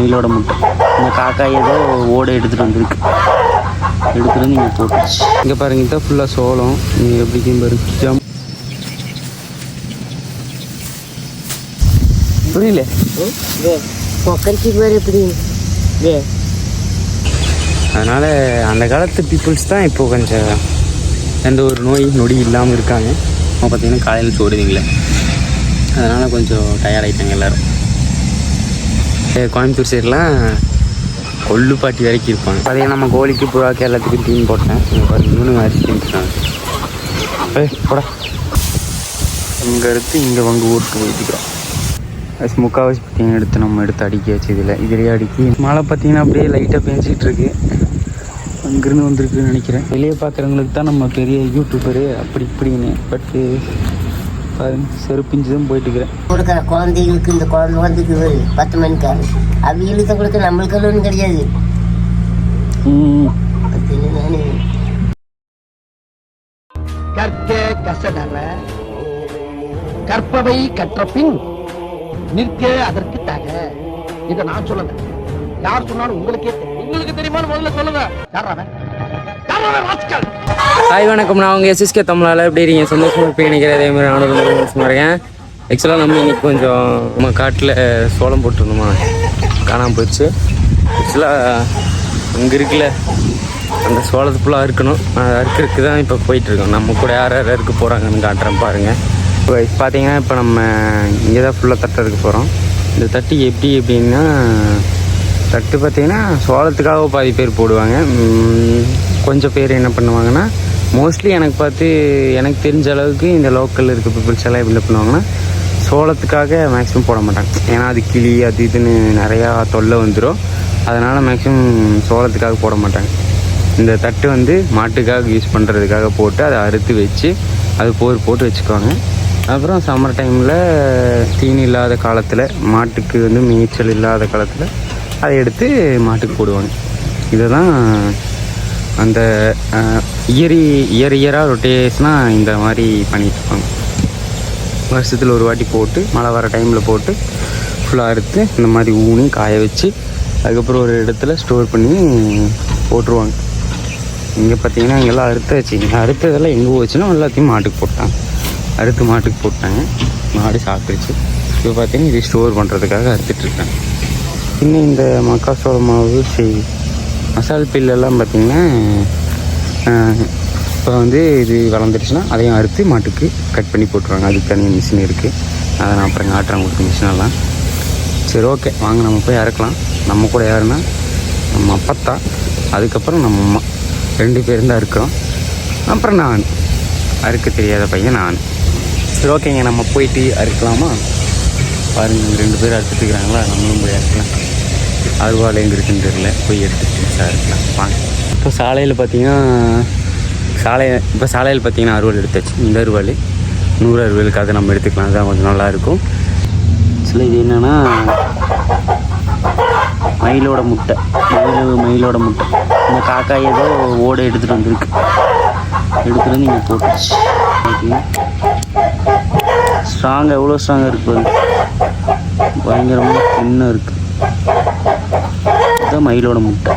மயிலோட முட்டை. இந்த காக்கா ஏதோ ஓடை எடுத்துகிட்டு வந்து நீங்கள் போட்டுச்சு. இங்கே பாருங்க, இதான் ஃபுல்லாக சோளம். நீங்கள் எப்படிக்கும் பாருங்க, ஜம் புரியல எப்படி. அதனால் அந்த காலத்து பீப்புள்ஸ் தான் இப்போது கொஞ்சம் எந்த ஒரு நோய் நொடி இல்லாமல் இருக்காங்க. இப்போ பார்த்திங்கன்னா காலையில் சோடுதில்லை, அதனால் கொஞ்சம் டயர்டாகிட்டாங்க எல்லோரும். கோயம்புத்தூர் சைடெலாம் கொள்ளுப்பாட்டி வரைக்கும் இருப்பாங்க. பார்த்திங்கன்னா நம்ம கோழிக்கு புறாக்கு எல்லாத்துக்கும் தீன் போட்டேன். பாருங்க அரிசி தீன்ட்டுருக்காங்க. போட இங்கே எடுத்து இங்கே வங்கு ஊருக்கு ஊற்றிக்கிறோம். அது முக்கால்வாசி பார்த்திங்கன்னா எடுத்து அடிக்க வச்சு இதுலேயே அடிக்கி. மழை பார்த்திங்கன்னா அப்படியே லைட்டாக பெஞ்சிகிட்ருக்கு. அங்கேருந்து வந்துருக்குன்னு நினைக்கிறேன். வெளியே பார்க்குறவங்களுக்கு தான் நம்ம பெரிய யூடியூபரு அப்படி இப்படின்னு. பட்டு செருப்பிஞ்சு தான் போயிட்டுருக்கிறேன். கொடுக்குற குழந்தைகளுக்கு இந்த குழந்தை வந்துக்கு 10 மணிக்காரு அவங்களுக்கு கொடுக்க நம்மளுக்கு ஒன்றும் கிடையாது. கற்க கசடற கற்பவை கற்ற பின் நிற்க அதற்கு தக. இதை நான் சொல்லல, யார் சொன்னாலும் உங்களுக்கே உங்களுக்கு தெரியுமா முதல்ல சொல்லுங்க. ஹாய் வணக்கம், நான் உங்கள் எஸ்எஸ்கே தமிழால் எப்படி இருக்கீங்க? சந்தோஷமாக இருப்பீங்க நினைக்கிறேன். அதே மாதிரி நானும் ரொம்ப சந்தோஷமாக இருக்கேன். ஆக்சுவலாக நம்ம இன்னைக்கு கொஞ்சம் நம்ம காட்டில் சோளம் போட்டுருந்தோமா, காணாமல் போயிடுச்சு. ஆக்சுவலாக இங்கே இருக்குல்ல அந்த சோளத்து ஃபுல்லாக இருக்கணும், அறுக்கிறதுக்கு தான் இப்போ போயிட்டுருக்கோம். நம்ம கூட யார் யார் இருக்க போகிறாங்கன்னு காட்டுறேன் பாருங்கள். இப்போ பார்த்தீங்கன்னா இப்போ நம்ம இங்கே தான் ஃபுல்லாக தட்டுறதுக்கு போகிறோம். இந்த தட்டு எப்படின்னா தட்டு பார்த்திங்கன்னா சோளத்துக்காக பாதி பேர் போடுவாங்க. கொஞ்சம் பேர் என்ன பண்ணுவாங்கன்னா, மோஸ்ட்லி எனக்கு தெரிஞ்ச அளவுக்கு இந்த லோக்கலில் இருக்க பீப்புள்ஸ் எல்லாம் எப்படி பண்ணுவாங்கன்னா, சோளத்துக்காக மேக்ஸிமம் போட மாட்டாங்க. ஏன்னா அது கிளி அது இதுன்னு நிறையா தொல்லை வந்துடும். அதனால் மேக்ஸிமம் சோளத்துக்காக போட மாட்டாங்க. இந்த தட்டு மாட்டுக்காக யூஸ் பண்ணுறதுக்காக போட்டு அதை அறுத்து வச்சு அது போட்டு வச்சுக்குவாங்க. அப்புறம் சம்மர் டைமில் தீனி இல்லாத காலத்தில், மாட்டுக்கு மேய்ச்சல் இல்லாத காலத்தில் அதை எடுத்து மாட்டுக்கு போடுவாங்க. இதை தான் அந்த இயராக ரொட்டேஷனாக இந்த மாதிரி பண்ணிகிட்ருப்பாங்க. வருஷத்தில் ஒரு வாட்டி போட்டு மழை வர டைமில் போட்டு ஃபுல்லாக அறுத்து இந்த மாதிரி ஊனி காய வச்சு அதுக்கப்புறம் ஒரு இடத்துல ஸ்டோர் பண்ணி போட்டுருவாங்க. இங்கே பார்த்தீங்கன்னா இங்கெல்லாம் அறுத்ததெல்லாம் எங்கே போச்சுன்னா எல்லாத்தையும் மாட்டுக்கு போட்டாங்க. மாட்டுக்கு போட்டாங்க, மாடு சாப்பிட்டுருச்சு. இப்போ பார்த்தீங்கன்னா இது ஸ்டோர் பண்ணுறதுக்காக அறுத்துட்ருக்காங்க. இன்னும் இந்த மக்காசோள மாவு மசால் பில்லெல்லாம் பார்த்திங்கன்னா இப்போ இது வளர்ந்துருச்சுன்னா அதையும் அறுத்து மாட்டுக்கு கட் பண்ணி போட்டுருவாங்க. அதுக்கு தனியாக மிஷின் இருக்குது, அதை நான் அப்புறம் காட்டுறேன் உங்களுக்கு மிஷினெல்லாம். சரி ஓகே, வாங்க நம்ம போய் அறுக்கலாம். நம்ம கூட யாருன்னா நம்ம அப்பத்தா, அதுக்கப்புறம் நம்ம அம்மா 2 பேர் தான் இருக்கிறோம். அப்புறம் நான் அறுக்க தெரியாத பையன் நான். சரி ஓகேங்க, நம்ம போயிட்டு அறுக்கலாமா? பாருங்கள் 2 பேர் அறுத்துட்டு இருக்கிறாங்களா, நம்மளும் போய் அறுக்கலாம். அருவாள் எங்கே இருக்குன்னு தெரியல, போய் எடுத்துகிட்டு இருக்கலாம் வாங்க. இப்போ சாலையில் பார்த்தீங்கன்னா அருவாள் எடுத்தாச்சு. இந்த அருவாள் 100 அருவாளுக்காக நம்ம எடுத்துக்கலாம், அதுதான் கொஞ்சம் நல்லாயிருக்கும். ஆக்சுவலாக இது என்னென்னா மயிலோட முட்டை. இந்த காக்கா ஏதோ ஓடை எடுத்துகிட்டு வந்து இங்கே போட்டுச்சு. ஸ்ட்ராங்காக எவ்வளோ ஸ்ட்ராங்காக இருக்குது, பயங்கரமாக தின்னாக இருக்குது. இதுதான் மயிலோட முட்டை.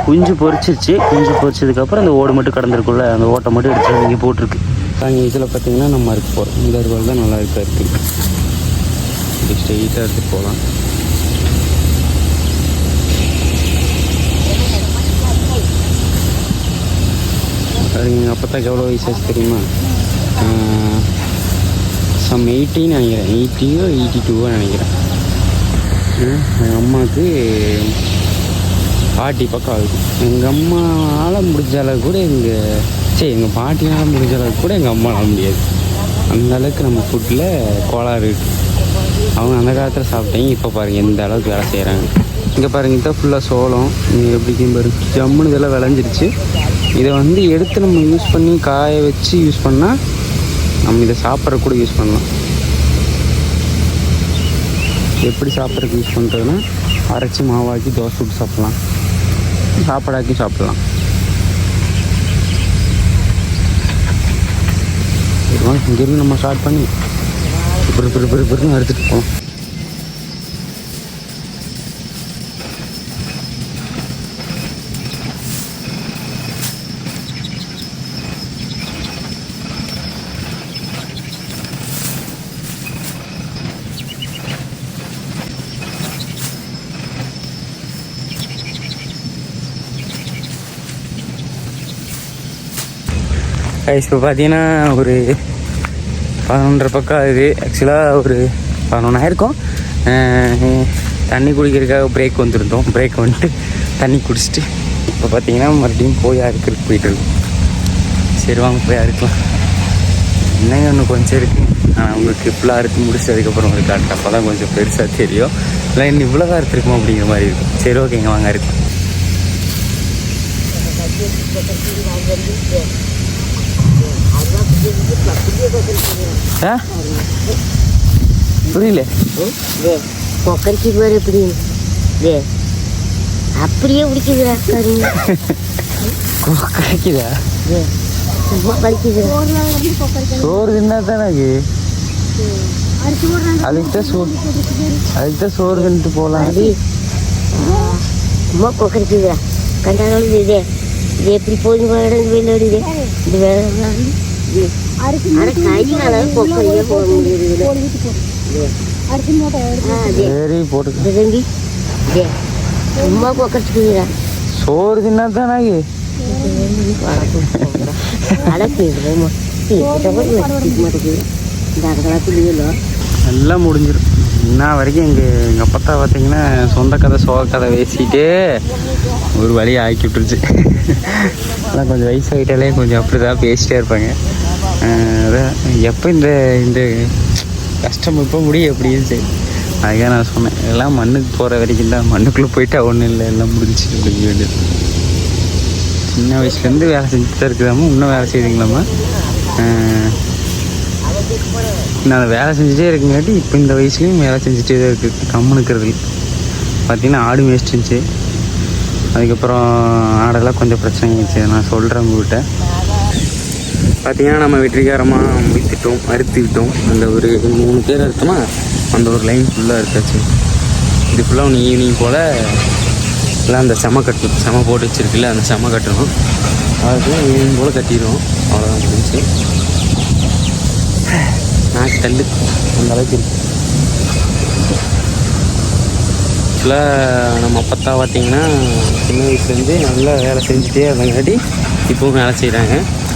குஞ்சு பொரிச்சதுக்கப்புறம் அந்த ஓடு மட்டும் கடந்திருக்குள்ள, அந்த ஓட்டை மட்டும் எடுத்து இங்கே போட்டிருக்கு. அங்கே இதில் பார்த்தீங்கன்னா நம்ம அறுக்க போகிறோம். இந்த அருவாள் தான் நல்லா இருக்குது. இப்படி ஸ்ட்ரெயிட்டாக எடுத்துகிட்டு போகலாம். எங்கள் அப்பத்தாக்கு எவ்வளோ வயசாச்சு தெரியுமா? சம் 80 நினைக்கிறேன், 80 82 நினைக்கிறேன். எங்கள் அம்மாவுக்கு 40 பக்கம் ஆகுது. எங்கள் அம்மாவால் முடிஞ்ச அளவு கூட எங்கள் பாட்டினால் முடிஞ்ச அளவுக்கு கூட எங்கள் அம்மாவால் முடியாது. அந்தளவுக்கு நம்ம ஃபுட்டில் கோளாறு இருக்குது. அவங்க அந்த காலத்தில் சாப்பிட்டாங்க, இப்போ பாருங்கள் எந்த அளவுக்கு வேலை செய்கிறாங்க. இங்கே பாருங்கள், இதான் ஃபுல்லாக சோளம். நீங்கள் எப்படிக்கும் பாருங்கள், ஜம்முன்னு இதெல்லாம் விளைஞ்சிருச்சு. இதை எடுத்து நம்ம யூஸ் பண்ணி காய வச்சு யூஸ் பண்ணால் நம்ம இதை சாப்பிட்ற கூட யூஸ் பண்ணலாம். எப்படி சாப்பிட்றதுக்கு யூஸ் பண்ணுறதுன்னா, அரைச்சி மாவாக்கி தோசை சுட்டு சாப்பிட்லாம், சாப்பாடாக்கி சாப்பிட்லாம். இங்கேருந்து நம்ம ஸ்டார்ட் பண்ணி பெருன்னு எடுத்துகிட்டு போகலாம். இப்போ பார்த்தீங்கன்னா ஒரு 11:30 பக்கம் ஆகுது. ஆக்சுவலாக ஒரு 11 ஆயிருக்கும். தண்ணி குடிக்கிறதுக்காக பிரேக் வந்துருந்தோம். பிரேக் வந்துட்டு தண்ணி குடிச்சிட்டு இப்போ பார்த்தீங்கன்னா மறுபடியும் போய் அறுக்கிறதுக்கு போயிட்டுருக்கோம். சரி வாங்க போய் அறுக்கலாம். இன்னும் ஒன்று கொஞ்சம் இருக்குது. உங்களுக்கு ஃபுல்லாக அறுத்து முடிச்சு அதுக்கப்புறம் ஒரு காட்டு அப்போ தான் கொஞ்சம் பெருசாக தெரியும். இல்லை இன்னும் இவ்வளோ தான் அறுத்துருக்குமா அப்படிங்கிற மாதிரி இருக்கும். சரி ஓகேங்க வாங்க அறுக்கலாம். புரியல கொக்கரிச்சி பேர் எப்படி அப்படியே பிடிக்குதுடா. சரிங்க கிடைக்குதா? சும்மா படிக்குது. சோறு தின்னா தானே அதுக்கு தான் சோறு தின்ட்டு போகலாம். சும்மா கொக்கரிக்குதுடா. கண்டாலும் இது இது எப்படி போய் வெயிலோடு இது இது வேலை. ஆனால் கை அளவு கொக்கரியே போக முடியுது. சரி போட்டு தம்பி சும்மா கொக்கரிச்சுக்குதுடா. சோறு தின்னா தானே எல்லாம் முடிஞ்சிடும். இன்ன வரைக்கும் எங்கள் அப்பத்தா பார்த்தீங்கன்னா சொந்த கதை சோக கதை பேசிக்கிட்டே ஒரு வழி ஆக்கி விட்டுருச்சு. ஆனால் கொஞ்சம் வயசாகிட்டாலே கொஞ்சம் அப்படி தான் பேசிட்டே இருப்பாங்க. அதான் எப்போ இந்த இந்த கஷ்டம் இப்போ முடியும் எப்படின்னு அதுக்காக நான் சொன்னேன். எல்லாம் மண்ணுக்கு போகிற வரைக்கும் தான், மண்ணுக்குள்ளே போயிட்டா ஒன்றும் இல்லை, எல்லாம் முடிஞ்சிச்சு அப்படிங்க வேண்டியது. சின்ன வயசுலேருந்து வேலை செஞ்சுட்டு தான் இருக்குதாம்மா. இன்னும் வேலை செய்வீங்களாம்மா? நான் அதை வேலை செஞ்சுட்டே இருக்குங்காட்டி இப்போ இந்த வயசுலேயும் வேலை செஞ்சுட்டே தான் இருக்குது. கம்முனுக்கிறது பார்த்திங்கன்னா ஆடு மேய்ச்சிருந்துச்சு. அதுக்கப்புறம் ஆடெல்லாம் கொஞ்சம் பிரச்சனை ஆயிடுச்சு. நான் சொல்கிறேன் உங்கள்கிட்ட. பார்த்திங்கன்னா நம்ம வெற்றிகரமாக முடித்துட்டோம், அறுத்துக்கிட்டோம். அந்த ஒரு 3 பேர் அறுத்தோமா, அந்த ஒரு லைன் ஃபுல்லாக இருக்காச்சு. இது ஃபுல்லாக ஒன்று ஈவினிங் போல் எல்லாம் அந்த செம கட்டணும். செம போட்டு வச்சுருக்குல்ல, அந்த செம கட்டணும். அதுக்கு ஈவினிங் போல் கட்டிடுவோம். அவ்வளோதான் முடிஞ்சு. நாக்கு தள்ளு அந்த அளவுக்கு இருக்குது. ஆக்சுவலாக நம்ம அப்பத்தா பார்த்திங்கன்னா சின்ன வயசுலேருந்து நல்லா வேலை செஞ்சுட்டே இருந்தங்காட்டி இப்போவும் வேலை செய்கிறாங்க.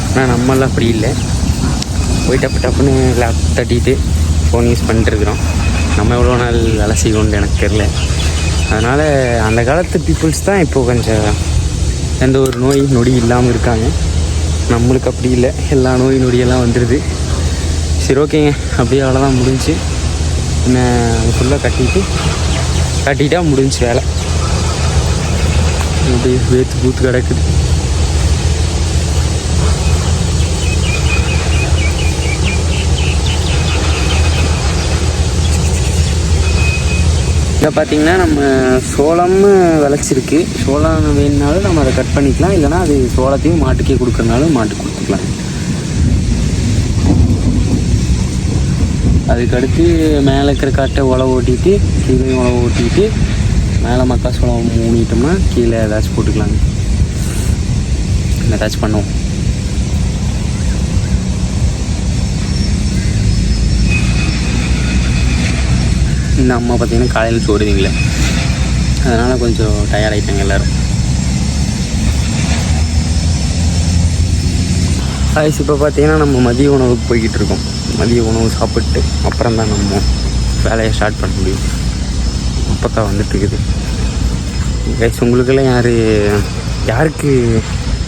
ஆனால் நம்மளாம் அப்படி இல்லை. போய் டப்புன்னு லேப் தட்டிட்டு ஃபோன் யூஸ் பண்ணிட்டுருக்குறோம். நம்ம எவ்வளோ நாள் வேலை செய்வோம்னு எனக்கு தெரில. அதனால் அந்த காலத்து பீப்புள்ஸ் தான் இப்போது கொஞ்சம் எந்த ஒரு நோய் நொடி இல்லாமல் இருக்காங்க. நம்மளுக்கு அப்படி இல்லை, எல்லா நோய் நொடியெல்லாம் வந்துடுது. சரி ஓகேங்க, அப்படியே அவ்வளோதான் முடிஞ்சு. இன்னும் ஃபுல்லாக கட்டிட்டா முடிஞ்சு வேலை. அப்படியே வேத்து பூத்து கிடக்குது. இதை பார்த்திங்கன்னா நம்ம சோளம்னு விளைச்சிருக்கு. சோளம் வேணுனாலும் நம்ம அதை கட் பண்ணிக்கலாம். இல்லைனா அது சோளத்தையும் மாட்டுக்கே கொடுக்குறனாலும் மாட்டுக்கு கொடுத்துக்கலாம். அதுக்கடுத்து மேலே இருக்கிற காட்டை உழவு ஓட்டிட்டு கீழே உழவு ஓட்டிட்டு மேலே மக்காசோளம் ஊனிட்டோம்னா கீழே ஏதாச்சும் போட்டுக்கலாங்க. ஏதாச்சும் பண்ணுவோம். இந்த அம்மா பார்த்திங்கன்னா காலையில் சோறுதிங்களே, அதனால் கொஞ்சம் டயர்ட் ஆகிட்டாங்க எல்லோரும். ஆயிடுச்சு. இப்போ பார்த்திங்கன்னா நம்ம மதிய உணவுக்கு போய்கிட்டு இருக்கோம். மதிய உணவு சாப்பிட்டு அப்புறம் தான் நம்ம வேலையை ஸ்டார்ட் பண்ண முடியும். அப்போ தான் வந்துட்டுருக்குது. கைஸ் உங்களுக்கெல்லாம் யாருக்கு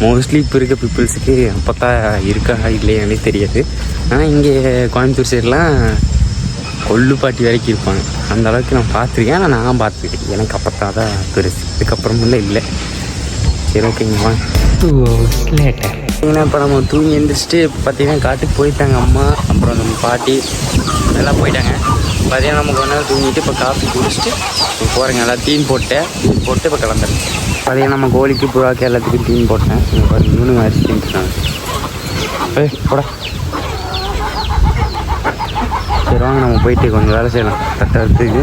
மோஸ்ட்லி இப்போ இருக்க பீப்புள்ஸுக்கு அப்போ தான் இருக்கா இல்லையானே தெரியாது. ஆனால் இங்கே கோயம்புத்தூர் சைடெலாம் கொள்ளுப்பாட்டி வரைக்கும் இருப்பாங்க. அந்த அளவுக்கு நான் பார்த்துருக்கேன். ஆனால் நான் பார்த்துருக்கேன். எனக்கு அப்போ தான் பெருசு. இதுக்கப்புறமெல்லாம் இல்லை. சரி ஓகேங்கம்மா. 2 hours later. இப்போ நம்ம தூங்கி எழுந்திரிச்சிட்டு பார்த்திங்கன்னா காட்டுக்கு போயிட்டாங்க அம்மா, அப்புறம் நம்ம பாட்டி எல்லாம் போயிட்டாங்க. பார்த்தீங்கன்னா நம்ம கொஞ்ச நேரம் தூங்கிட்டு இப்போ காஃபி குடிச்சிட்டு இப்போ போகிறேங்க. எல்லாம் தீன் போட்டு இப்போ கிளம்புறேன். பார்த்தீங்கன்னா நம்ம கோழிக்கு புறாக்கு எல்லாத்துக்கும் தீன் போட்டேன். இவனுங்க அரிசி தீன்ட்டுருக்காங்க. போட சரி வாங்க நம்ம போயிட்டு கொஞ்சம் வேலை செய்யலாம். தட்டுறதுக்கு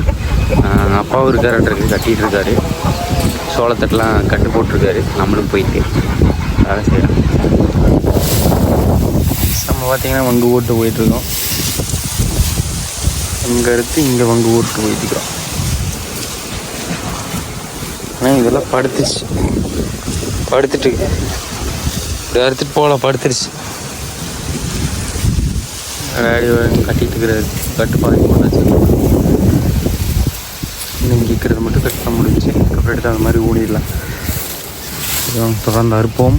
அப்பாவும் இருக்காருன்றது கட்டிகிட்டு இருக்காரு. சோளத்தட்டெலாம் கட்டு போட்டிருக்காரு. நம்மளும் போயிட்டு வேலை செய்யலாம். நம்ம பார்த்திங்கன்னா வங்கு ஓட்டு போயிட்டுருக்கோம். இங்கே எடுத்து இங்கே வங்கு ஓட்டு போயிட்டுருக்கோம். ஆனால் இதெல்லாம் படுத்துட்டு இப்படி அறுத்துட்டு போகலாம். படுத்துருச்சு. டேடி கட்டிட்டு இருக்கிறாரு. கட்டு பாதி போட்டாச்சு. இங்கே இருக்கிறது மட்டும் கட் பண்ண முடிஞ்சு. அதுக்கப்புறம் எடுத்து அந்த மாதிரி ஓடிடலாம். தொடர்ந்து அறுப்போம்.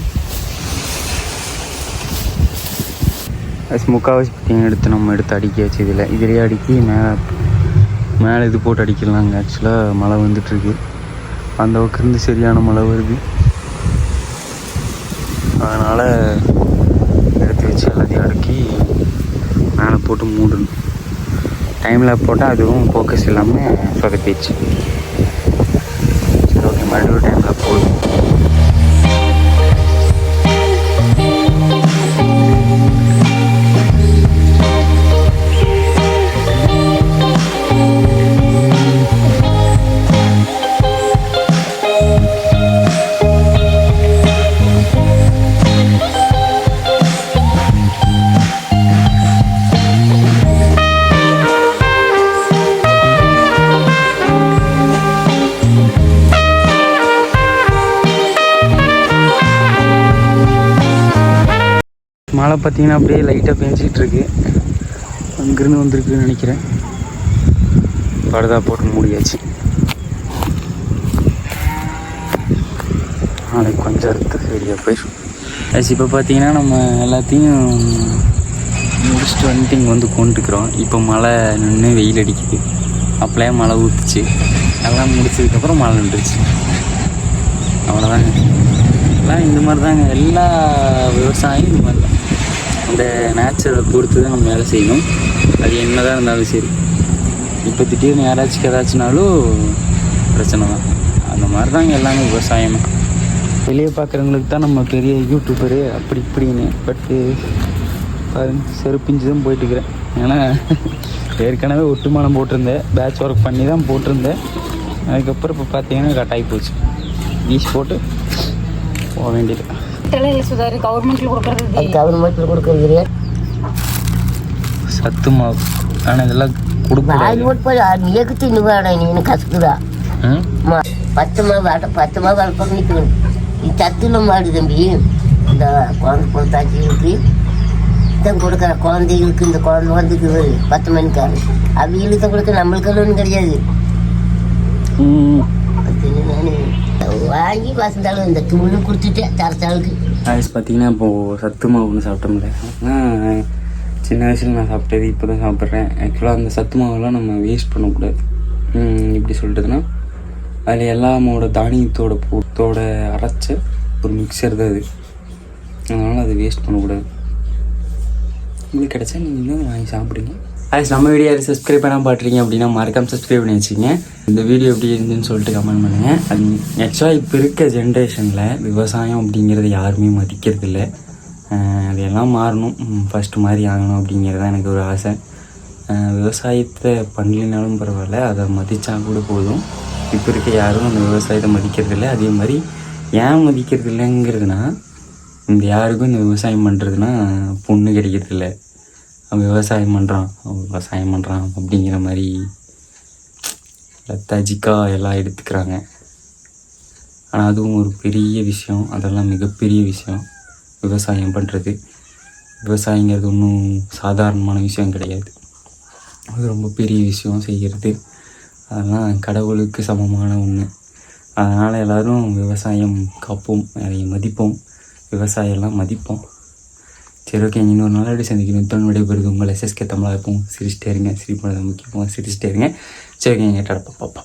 முக்கால்வாசி பார்த்தீங்கன்னா எடுத்து நம்ம எடுத்து அடிக்காச்சு. இதிலே அடுக்கி மேலே இது போட்டு அடிக்கலாங்க. ஆக்சுவலாக மழை வந்துட்டுருக்கு. அந்த பக்கம் இருந்து சரியான மழை வருது. அதனால் எடுத்து வச்சு எல்லாத்தையும் அடுக்கி மேலே போட்டு மூடணும். டைமில் போட்டால் அதுவும் ஃபோக்கஸ் இல்லாமல் சொதப்பிச்சு. சரி, ஓகே, மறுபடியும் டைமில் போடுவோம். மழை பார்த்தீங்கன்னா அப்படியே லைட்டாக பெஞ்சிக்கிட்டு இருக்கு. அங்கேருந்து வந்திருக்குன்னு நினைக்கிறேன். படுதா போட்டு மூடியாச்சு. நாளைக்கு கொஞ்சம் இருக்குது சரியா போயிடும். இப்போ பார்த்தீங்கன்னா நம்ம எல்லாத்தையும் முடிச்சுட்டு வந்துட்டு இங்கே வந்து கொண்டுக்கிறோம். இப்போ மழை நின்று வெயில் அடிக்குது. அப்போயே மழை ஊற்றுச்சு. எல்லாம் முடிச்சதுக்கப்புறம் மழை நின்றுச்சு. அவ்வளோதாங்க. எல்லாம் இந்த மாதிரி தாங்க. எல்லா விவசாயம் இந்த மாதிரி தான். அந்த நேச்சரை பொறுத்து தான் நம்ம வேலை செய்யணும். அது என்ன தான் இருந்தாலும் சரி. இப்போ திடீர்னு யாராச்சும் ஏதாச்சுனாலும் பிரச்சனை தான். அந்த மாதிரி தாங்க எல்லாமே விவசாயமே. வெளியே பார்க்குறவங்களுக்கு தான் நம்ம பெரிய யூடியூபரு அப்படி இப்படின்னு. பட்டு பாருங்க, செருப்பிஞ்சு தான் போயிட்டுருக்கிறேன். ஏன்னா ஏற்கனவே ஒட்டுமானம் போட்டிருந்தேன். பேட்ச் ஒர்க் பண்ணி தான் போட்டிருந்தேன். அதுக்கப்புறம் இப்போ பார்த்தீங்கன்னா கட்டாகி போச்சு. வீசி போட்டு போக வேண்டியது. கவர்மெண்ட்டில் கொடுக்குறது சத்து மாவு. ஆனால் இதெல்லாம் கொடுக்க தின்னு வேணும். கசுக்குதா 10 மாவு அல்பம் நிற்கணும். இது சத்துல மாடு தம்பி. இந்த குழந்தை பொறுத்தாச்சிகளுக்கு தான் கொடுக்குற குழந்தைகளுக்கு. இந்த குழந்தை வந்துக்குது 10 மணிக்காரு. அவங்களுக்கு தான் கொடுக்க, நம்மளுக்கு ஒன்றும் கிடையாது. வாங்கி வசந்தாலும் இந்த தூள் கொடுத்துட்டேன் தரத்தாளுக்கு. பார்த்தீங்கன்னா இப்போது சத்து மாவு ஒன்று சாப்பிட்டோம்ல. ஆனால் சின்ன வயசில் நான் சாப்பிட்டது இப்போ தான் சாப்பிட்றேன். ஆக்சுவலாக அந்த சத்து மாவெல்லாம் நம்ம வேஸ்ட் பண்ணக்கூடாது. எப்படி சொல்கிறதுனா, அதில் எல்லாமோட தானியத்தோட பூத்தோட அரைச்ச ஒரு மிக்சர் தான் அது. அதனால் அதை வேஸ்ட் பண்ணக்கூடாது. உங்களுக்கு கிடச்சா நீங்கள் இன்னும் வாங்கி சாப்பிடுங்க. அது நம்ம வீடியோ சப்ஸ்கிரைப் பண்ணால் பார்த்துறீங்க அப்படின்னா மறக்காமல் சப்ஸ்கிரைப் பண்ணி வச்சுக்கோங்க. இந்த வீடியோ எப்படி இருந்துன்னு சொல்லிட்டு கமெண்ட் பண்ணுங்கள். அது ஆக்சுவலாக இப்போ இருக்க ஜென்ரேஷனில் விவசாயம் அப்படிங்கிறது யாருமே மதிக்கிறது இல்லை. அது எல்லாம் மாறணும். ஃபஸ்ட்டு மாதிரி ஆகணும் அப்படிங்கிறது தான் எனக்கு ஒரு ஆசை. விவசாயத்தை பண்ணலினாலும் பரவாயில்ல, அதை மதித்தா கூட போதும். இப்போ இருக்க யாரும் அந்த விவசாயத்தை மதிக்கிறது இல்லை. அதே மாதிரி ஏன் மதிக்கிறது இல்லைங்கிறதுனா, இந்த யாருக்கும் இந்த விவசாயம் பண்ணுறதுனா பொண்ணு கிடைக்கிறது இல்லை. விவசாயம் பண்ணுறான் அப்படிங்கிற மாதிரி லத்தாஜிக்கா எல்லாம் எடுத்துக்கிறாங்க. ஆனால் அதுவும் ஒரு பெரிய விஷயம். அதெல்லாம் மிகப்பெரிய விஷயம். விவசாயம் பண்ணுறது, விவசாயங்கிறது ஒன்றும் சாதாரணமான விஷயம் கிடையாது. அது ரொம்ப பெரிய விஷயம் செய்கிறது. அதெல்லாம் கடவுளுக்கு சமமான ஒன்று. அதனால் எல்லோரும் விவசாயம் காப்போம், அதை மதிப்போம், விவசாயம்லாம் மதிப்போம். சரி, ஓகே, இன்னொரு நாள் எப்படி சந்திக்கணும். இத்தனை விடைபெறுது உங்கள் SSK தமிழாக இருப்போம். சிரிச்சிட்டே இருங்க. சிரிப்பது முக்கியமாக சிரிச்சிட்டே இருங்க. சரி, ஓகே, பாப்பா.